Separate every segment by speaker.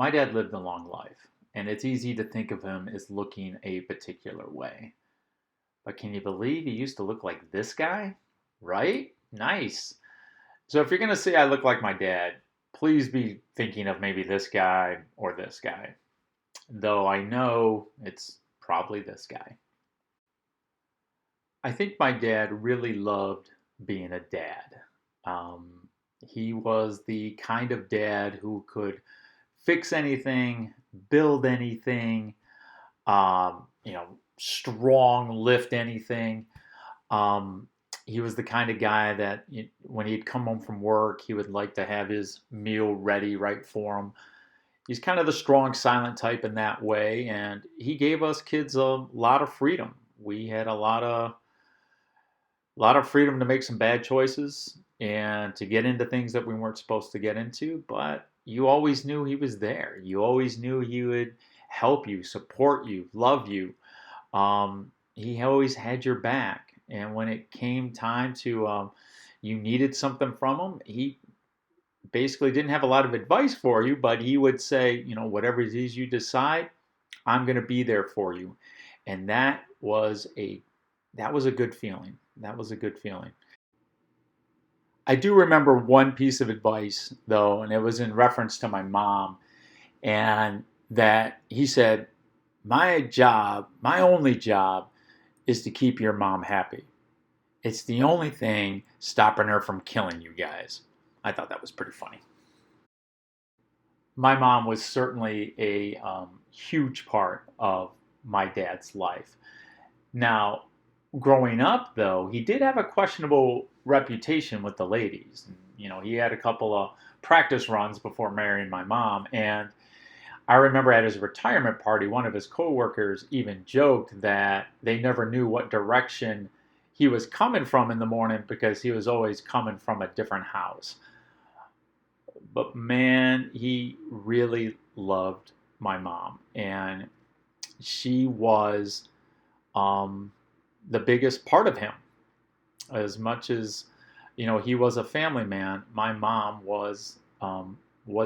Speaker 1: My dad lived a long life, and it's easy to think of him as looking a particular way. But can you believe he used to look like this guy? Right? Nice. So if you're going to say I look like my dad, please be thinking of maybe this guy or this guy. Though I know it's probably this guy. I think my dad really loved being a dad. He was the kind of dad who could fix anything, build anything, strong lift anything. Um, he was the kind of guy that when he'd come home from work, he would like to have his meal ready right for him. He's kind of the strong, silent type in that way, and he gave us kids a lot of freedom. We had a lot of freedom to make some bad choices and to get into things that we weren't supposed to get into, but you always knew he was there. You always knew he would help you, support you, love you. He always had your back. And when it came time to, you needed something from him, he basically didn't have a lot of advice for you, but he would say, whatever it is you decide, I'm going to be there for you. And that was a good feeling. That was a good feeling. I do remember one piece of advice though, and it was in reference to my mom, and that he said, "My job, my only job is to keep your mom happy. It's the only thing stopping her from killing you guys." I thought that was pretty funny. My mom was certainly a huge part of my dad's life. Now, growing up, though, he did have a questionable reputation with the ladies. He had a couple of practice runs before marrying my mom, and I remember at his retirement party, one of his coworkers even joked that they never knew what direction he was coming from in the morning because he was always coming from a different house. But man, he really loved my mom, and she was um, the biggest part of him. As much as he was a family man, my mom was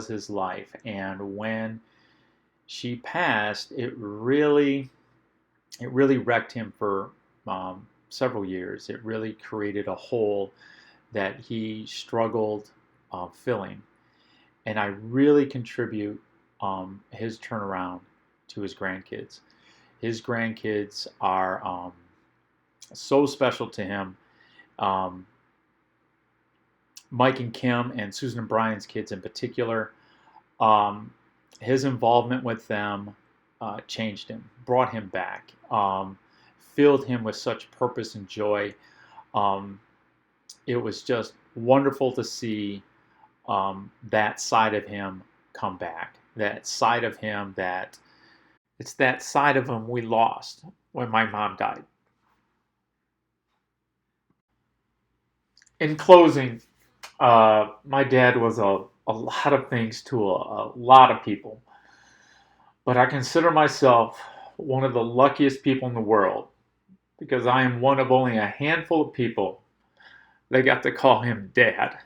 Speaker 1: his life, and when she passed, it really wrecked him for several years. It really created a hole that he struggled filling, and I really contribute his turnaround to his grandkids. His grandkids are so special to him. Um, Mike and Kim and Susan and Brian's kids in particular, um, his involvement with them changed him, brought him back, filled him with such purpose and joy. Um, it was just wonderful to see that side of him come back. That side of him it's that side of him we lost when my mom died. In closing, my dad was a lot of things to a lot of people, but I consider myself one of the luckiest people in the world because I am one of only a handful of people that got to call him dad.